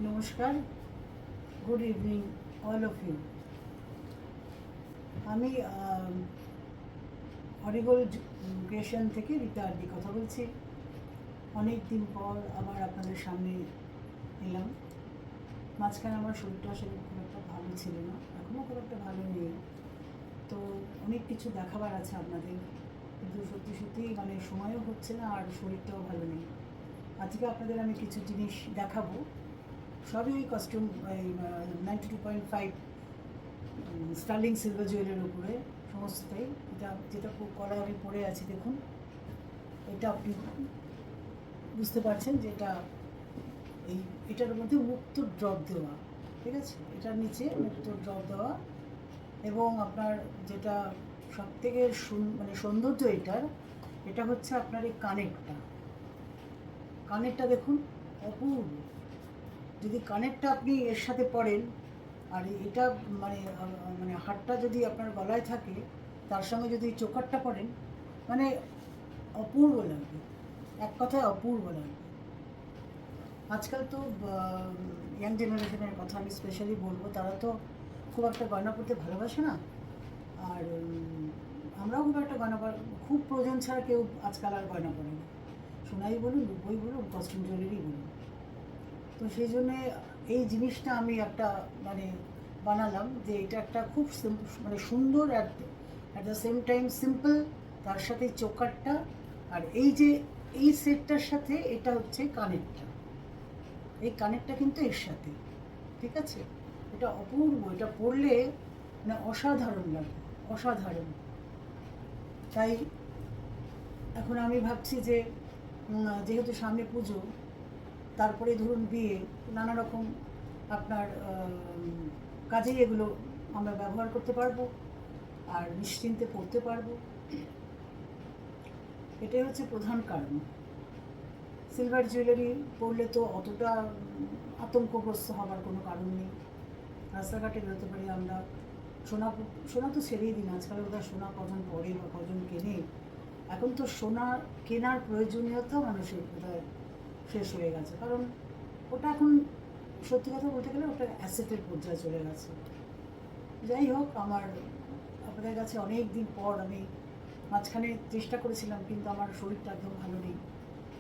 নমস্কার, good evening all of you. আমি Harigol creation থেকে রীতা আরডি কথা বলছি। অনেক দিন পর আবার আপনাদের সামনে এলাম। মাঝখানে আমার শরীরটা আসলে খুব একটা ভালো ছিল না, এখনও খুব একটা ভালো নেই। তো অনেক কিছু দেখাবার আছে আপনাদের, কিন্তু সত্যি সত্যি মানে সময়ও হচ্ছে না আর শরীরটাও ভালো নেই। আজকে আপনাদের আমি কিছু জিনিস দেখাবো, সবই ওই কস্টিউম, এই 92.5 স্টার্লিং সিলভার জুয়েলের উপরে সমস্তটাই। যেটা করা আমি পরে আছি, দেখুন এটা আপনি বুঝতে পারছেন যে এটার মধ্যে মুক্ত ড্রপ দেওয়া, ঠিক আছে, এটার নিচে মুক্ত ড্রপ দেওয়া। এবং আপনার যেটা সব থেকে মানে সৌন্দর্য এটা হচ্ছে আপনার এই কানেরটা দেখুন, অপূর্ব। যদি কানেরটা আপনি এর সাথে পরেন আর এটা মানে মানে হারটা যদি আপনার গলায় থাকে, তার সঙ্গে যদি চোকারটা পরেন, মানে অপূর্ব লাগবে, এক কথায় অপূর্ব লাগবে। আজকাল তো ইয়াং জেনারেশনের কথা আমি স্পেশালি বলবো, তারা তো খুব একটা গয়না পরতে ভালোবাসে না। আর আমরাও খুব একটা খুব প্রয়োজন ছাড়া কেউ আজকাল আর গয়না পরে না। সোনাই বলুন, রূপই বলুন, কস্টিউম জুয়েলারি বলুন। তো সেই জন্যে এই জিনিসটা আমি একটা মানে বানালাম, যে এটা একটা খুব মানে সুন্দর, at the same time simple, তার সাথে চোকারটা। আর এই সেটটার সাথে এটা হচ্ছে কানেরটা, এই কানেরটা কিন্তু এর সাথে, ঠিক আছে। এটা অপূর্ব, এটা পরলে মানে অসাধারণ লাগে, অসাধারণ। তাই এখন আমি ভাবছি যে যেহেতু সামনে পুজো, তারপরে ধরুন বিয়ে, নানা রকম আপনার কাজেই এগুলো আমরা ব্যবহার করতে পারবো আর নিশ্চিন্তে পড়তে পারবো। এটাই হচ্ছে প্রধান কারণ। সিলভার জুয়েলারি পরলে তো অতটা আতঙ্কগ্রস্ত হবার কোনো কারণ নেই। রাস্তাঘাটে বেরোতে পারি আমরা। সোনা সোনা তো ছেড়েই দিন, আজকাল বোধহয় সোনা কজন পরে বা কজন কেনে। এখন তো সোনা কেনার প্রয়োজনীয়তা মানুষের বোধহয় শেষ হয়ে গেছে, কারণ ওটা এখন সত্যি কথা বলতে গেলে ওটা অ্যাসেটের পর্যায়ে চলে গেছে। যাই হোক, আপনাদের কাছে অনেক দিন পর আমি মাঝখানে চেষ্টা করেছিলাম, কিন্তু আমার শরীরটা একদম ভালো নেই।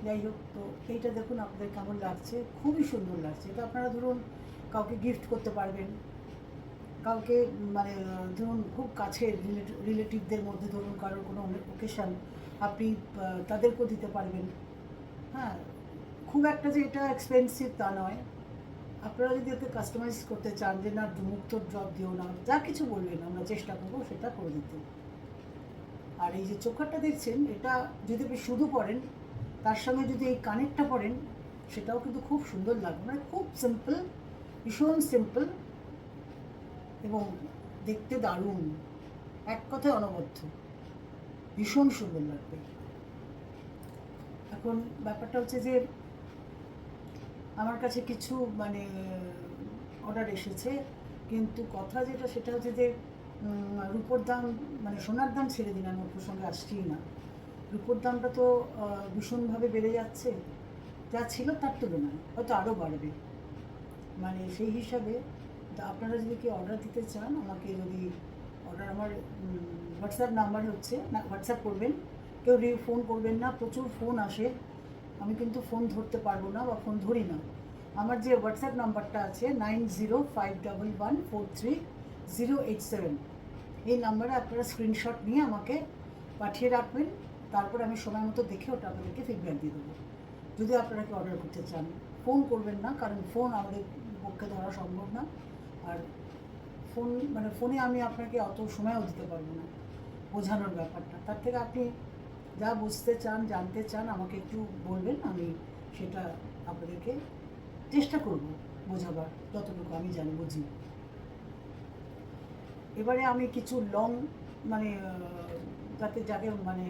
যাই হোক, তো এইটা দেখুন আপনাদের কেমন লাগছে, খুবই সুন্দর লাগছে। এটা আপনারা ধরুন কাউকে গিফট করতে পারবেন, কাউকে মানে ধরুন খুব কাছের রিলেটিভদের মধ্যে ধরুন কারোর কোনো ওকেশান, আপনি তাদেরকেও দিতে পারবেন। হ্যাঁ, খুব একটা যে এটা এক্সপেন্সিভ তা নয়। আপনারা যদি এতে কাস্টমাইজ করতে চান, যে না মুক্ত ড্রপ দিও না, যা কিছু বলবেন আমরা চেষ্টা করবো সেটা করে দিতে। আর এই যে চোকারটা দেখছেন, এটা যদি আপনি শুধু পরেন, তার সঙ্গে যদি এই কানেরটা পরেন, সেটাও কিন্তু খুব সুন্দর লাগবে। মানে খুব সিম্পল, ভীষণ সিম্পল এবং দেখতে দারুণ, এক কথায় অনবদ্য, ভীষণ সুন্দর লাগবে। এখন ব্যাপারটা হচ্ছে যে আমার কাছে কিছু মানে অর্ডার এসেছে, কিন্তু কথা সেটা হচ্ছে যে রূপোর দাম, মানে সোনার দাম ছেড়ে দিন, আমি ওর সঙ্গে আসছিই না। রূপোর দামটা তো ভীষণভাবে বেড়ে যাচ্ছে, যা ছিল তার তুলনায় হয়তো আরও বাড়বে। মানে সেই হিসাবে আপনারা যদি কেউ অর্ডার দিতে চান, আমাকে যদি অর্ডার, আমার হোয়াটসঅ্যাপ নাম্বার হচ্ছে, না হোয়াটসঅ্যাপ করবেন, কেউ ফোন করবেন না, প্রচুর ফোন আসে, আমি কিন্তু ফোন ধরতে পারবো না বা ফোন ধরি না। আমার যে হোয়াটসঅ্যাপ নাম্বারটা আছে 90511143 087, এই নাম্বারে আপনারা স্ক্রিনশট নিয়ে আমাকে পাঠিয়ে রাখবেন। তারপর আমি সময় মতো দেখে ওটা আপনাদেরকে ফিডব্যাক দিয়ে দেবো। যদি আপনারা কি অর্ডার করতে চান, ফোন করবেন না, কারণ ফোন আমাদের পক্ষে ধরা সম্ভব না। আর ফোনে আমি আপনাকে অত সময়ও দিতে পারবো না বোঝানোর ব্যাপারটা। তার থেকে আপনি যা বুঝতে চান, জানতে চান, আমাকে একটু বলবেন, আমি সেটা আপনাদেরকে চেষ্টা করব বোঝাবার, যতটুকু আমি জানি বুঝি। এবারে আমি কিছু লং, মানে যাকে মানে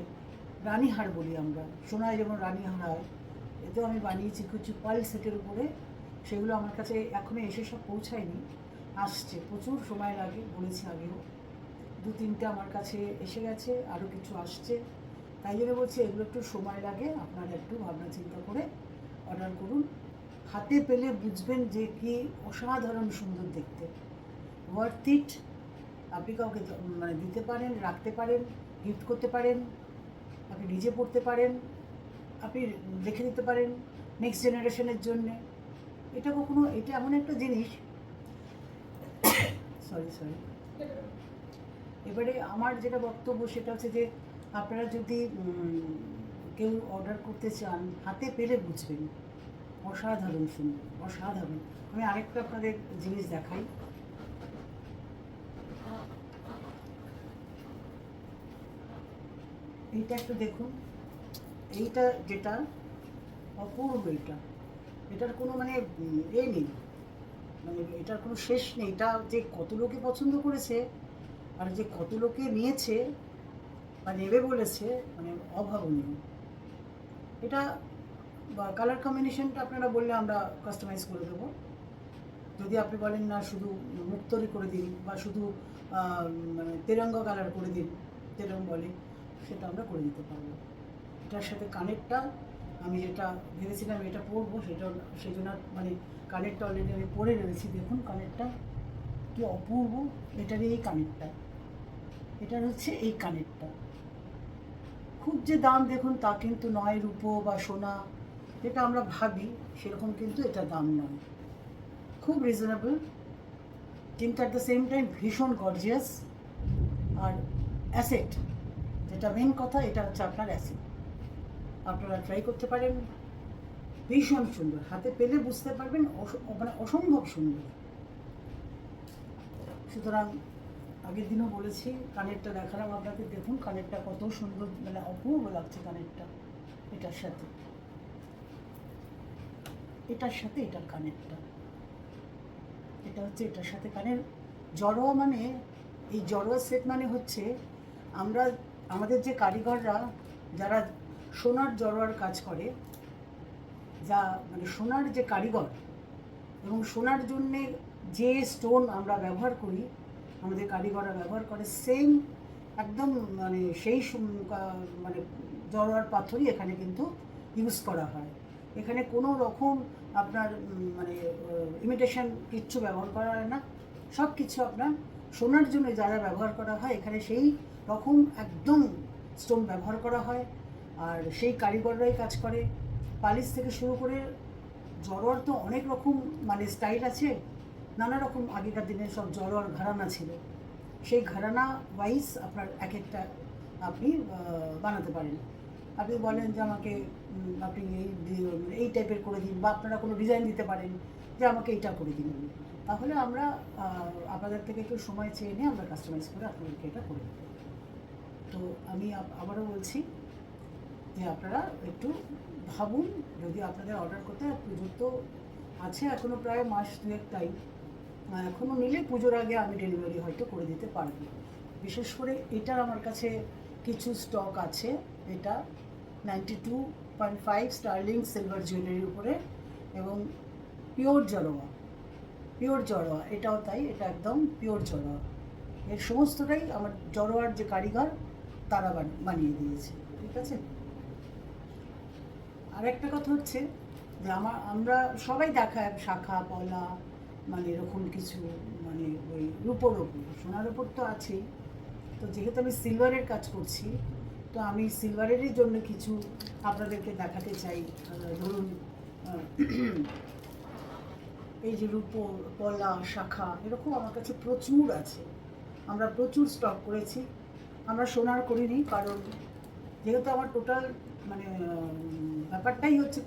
রানীহার বলি আমরা, সোনায় যেমন রানীহার হয়, এতেও আমি বানিয়েছি কিছু পার্ল সেটের উপরে। সেগুলো আমার কাছে এখনও এসে সব পৌঁছায়নি, আসছে, প্রচুর সময় লাগে, বলেছি আগেও। 2-3টে আমার কাছে এসে গেছে, আরও কিছু আসছে। তাই জন্য বলছি এগুলো একটু সময় লাগে, আপনারা একটু ভাবনা চিন্তা করে অর্ডার করুন। হাতে পেলে বুঝবেন যে কি অসাধারণ সুন্দর দেখতে, ওয়ার্থ ইট। আপনি কাউকে মানে দিতে পারেন, রাখতে পারেন, গিফট করতে পারেন, আপনি নিজে পড়তে পারেন, আপনি রেখে দিতে পারেন নেক্সট জেনারেশনের জন্যে। এটা এমন একটা জিনিস, সরি। এবারে আমার যেটা বক্তব্য সেটা হচ্ছে যে আপনারা যদি কেউ অর্ডার করতে চান, হাতে পেলে বুঝবেন, অসাধারণ সুন্দর, অসাধারণ। আমি আরেকটা আপনাদের জিনিস দেখাই। এইটা একটু দেখুন, এইটা যেটা অপূর্ব, এটার কোনো মানে নেই, মানে এটার কোনো শেষ নেই। এটা যে কত লোকে পছন্দ করেছে আর যে কত লোকে নিয়েছে বা নেবে বলেছে, মানে অভাবনীয়। এটা কালার কম্বিনেশনটা আপনারা বললে আমরা কাস্টমাইজ করে দেবো। যদি আপনি বলেন না শুধু মুক্তরি করে দিন বা শুধু মানে তেরঙ্গা কালার করে দিন, তেরং বলে, সেটা আমরা করে দিতে পারবো। এটার সাথে কানেরটা আমি যেটা ভেবেছিলাম এটা পরবো, সেটা সেই জন্য মানে কানেরটা অলরেডি আমি পরে রয়েছি। দেখুন কানেরটা কি অপূর্ব, এটারই এই কানেরটা, এটার হচ্ছে এই কানেরটা। খুব যে দাম দেখুন তা কিন্তু নয়, রূপো বা সোনা যেটা আমরা ভাবি সেরকম কিন্তু এটা দাম নয়, খুব রিজনেবল, কিন্তু অ্যাট দ্য সেম টাইম ভীষণ গর্জিয়াস। আর অ্যাসেট, যেটা মেন কথা, এটা হচ্ছে আপনার অ্যাসেট। আপনারা ট্রাই করতে পারেন, ভীষণ সুন্দর, হাতে পেলে বুঝতে পারবেন, মানে অসম্ভব সুন্দর। সুতরাং আগের দিনও বলেছি, কানেরটা দেখালাম আপনাদের, দেখুন কানেরটা কত সুন্দর, মানে অপূর্ব লাগছে কানেরটা। এটার সাথে এটার কানেরটা, এটা হচ্ছে এটার সাথে কানের জড়োয়া। মানে এই জড়োয়া সেট মানে হচ্ছে আমাদের যে কারিগররা যারা সোনার জড়োয়ার কাজ করে, যা মানে সোনার যে কারিগর এবং সোনার জন্যে যে স্টোন আমরা ব্যবহার করি, আমাদের কারিগররা ব্যবহার করে, সেম একদম মানে সেই মানে জড়োয়ার পাথরই এখানে কিন্তু ইউজ করা হয়। এখানে কোনো রকম আপনার মানে ইমিটেশন কিচ্ছু ব্যবহার করা হয় না, সব কিছু আপনার সোনার জন্য যা যা ব্যবহার করা হয় এখানে সেই রকম একদম স্টোন ব্যবহার করা হয়। আর সেই কারিগররাই কাজ করে। পালিশ থেকে শুরু করে জড়োয়ার তো অনেক রকম মানে স্টাইল আছে, নানা রকম আগেকার দিনে সব জড়োয়ার ঘরানা ছিল, সেই ঘরানা ওয়াইজ আপনার এক একটা আপনি বানাতে পারেন। আপনি বলেন যে আমাকে আপনি এই টাইপের করে দিন, বা আপনারা কোনো ডিজাইন দিতে পারেন যে আমাকে এইটা করে দিন, তাহলে আমরা আপনাদের থেকে একটু সময় চেয়ে নিয়ে আমরা কাস্টমাইজ করে আপনাদেরকে এটা করে দেবো। তো আমি আবারও বলছি যে আপনারা একটু ভাবুন, যদি আপনাদের অর্ডার করতে হয়। পুজোর তো আছে এখনও প্রায় মাস দুয়েক টাইম, এখনও নিলে পুজোর আগে আমি ডেলিভারি হয়তো করে দিতে পারবো। বিশেষ করে এটার আমার কাছে কিছু স্টক আছে, এটা 92.5 স্টার্লিং সিলভার জুয়েলারির উপরে এবং পিওর জড়োয়া, এটাও তাই, এটা একদম পিওর জড়োয়া। এর সমস্তটাই আমার জড়োয়ার যে কারিগর তারা বানিয়ে দিয়েছে, ঠিক আছে। আর একটা কথা হচ্ছে যে আমরা সবাই দেখায় শাখা পলা, মানে এরকম কিছু, মানে ওই রূপোর ওপর, সোনার ওপর তো আছেই। তো যেহেতু আমি সিলভারের কাজ করছি, তো আমি সিলভারেরই জন্য কিছু আপনাদেরকে দেখাতে চাই। ধরুন এই যে রূপো, পলা, শাখা, এরকম আমার কাছে প্রচুর আছে, আমরা প্রচুর স্টক করেছি। আমরা সোনার করিনি, কারণ যেহেতু আমার টোটাল মানে ব্যাপারটাই হচ্ছে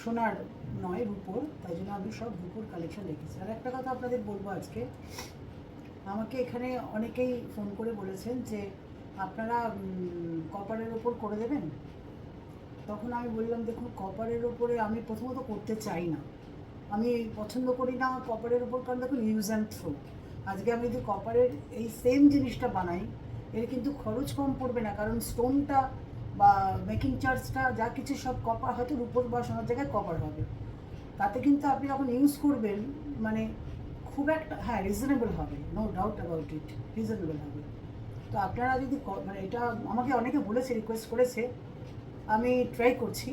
সোনার নয়, রূপোর, তাই জন্য আমি সব রূপোর কালেকশন রেখেছি। আর একটা কথা আপনাদের বলবো, আজকে আমাকে এখানে অনেকেই ফোন করে বলেছেন যে আপনারা কপারের ওপর করে দেবেন। তখন আমি বললাম, দেখুন কপারের ওপরে আমি প্রথমত করতে চাই না, আমি পছন্দ করি না কপারের ওপর, কারণ দেখুন ইউজ অ্যান্ড থ্রো। আজকে আমি যদি কপারের এই সেম জিনিসটা বানাই, এর কিন্তু খরচ কম পড়বে না, কারণ স্টোনটা বা মেকিং চার্জটা যা কিছু সব কপার, হয়তো রূপোর বা সোনার জায়গায় কপার হবে, তাতে কিন্তু আপনি যখন ইউজ করবেন মানে খুব একটা, হ্যাঁ রিজনেবল হবে, no doubt about it, reasonable হবে। তো আপনারা যদি মানে এটা আমাকে অনেকে বলেছে, রিকোয়েস্ট করেছে, আমি ট্রাই করছি,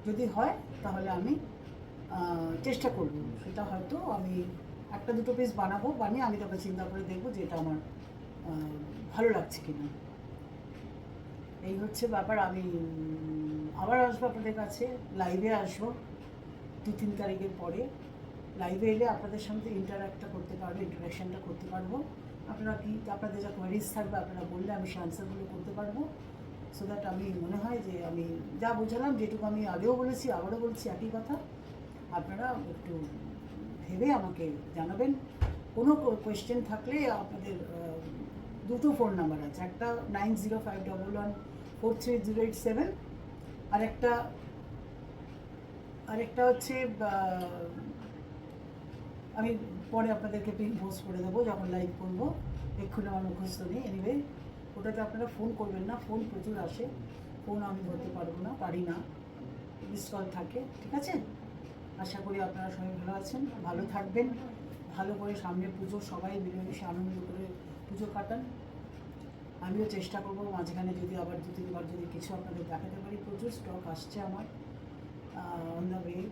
যদি হয় তাহলে আমি চেষ্টা করব। সেটা হয়তো আমি একটা দুটো পিস বানাবো, বানিয়ে আমি তবে চিন্তা করে দেখবো যে এটা আমার ভালো লাগছে কিনা। এই হচ্ছে ব্যাপার। আমি আবার আসবো আপনাদের কাছে, লাইভে আসবো 2-3 তারিখের পরে। লাইভে এলে আপনাদের সঙ্গে ইন্টারাক্টটা করতে পারবো, ইন্টারাকশানটা করতে পারবো। আপনারা কি আপনাদের যা কোয়ারিজ থাকবে আপনারা বললে আমি সে আনসারগুলো করতে পারবো। সো দ্যাট আমি মনে হয় যে আমি যা বোঝালাম, যেটুকু আমি আগেও বলেছি আবারও বলছি একই কথা, আপনারা একটু ভেবে আমাকে জানাবেন। কোনো কোয়েশ্চেন থাকলে আপনাদের দুটো ফোন নাম্বার আছে, একটা 9051143087, আরেকটা আরেকটা হচ্ছে আমি পরে আপনাদেরকে পিন পোস্ট করে দেবো যখন লাইভ করবো, এক্ষুনি আমার মুখস্থ নেই। এনিওয়ে ওটাতে আপনারা ফোন করবেন না, ফোন প্রচুর আসে, ফোন আমি ধরতে পারবো না, পারি না, মিস কল থাকে, ঠিক আছে? আশা করি আপনারা সবাই ভালো আছেন, ভালো থাকবেন, ভালো করে সামনে পুজো সবাই মিলেমিশে আনন্দ করে পুজো কাটান। আমিও চেষ্টা করবো মাঝখানে যদি আবার 2-3 বার যদি কিছু আপনাদের দেখাতে পারি। প্রচুর স্টক আসছে আমার,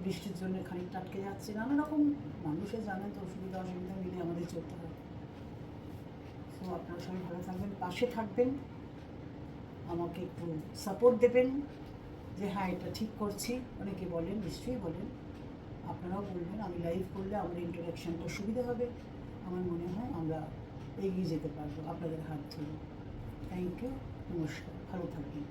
বৃষ্টির জন্য খানিকটা আটকে যাচ্ছে, নানা রকম মানুষের জানেন তো অসুবিধা মিলে আমাদের চলতে হয়। তো আপনারা সবাই ভালো থাকবেন, পাশে থাকবেন, আমাকে একটু সাপোর্ট দেবেন যে হ্যাঁ এটা ঠিক করছি। অনেকে বলেন, নিশ্চয়ই বলেন, আপনারাও বলবেন। আমি লাইভ করলে আমার ইন্টারাকশানটা সুবিধা হবে, আমার মনে হয় আমরা এগিয়ে যেতে পারবো আপনাদের হাত ধরে। থ্যাংক ইউ, নমস্কার, ভালো থাকবেন।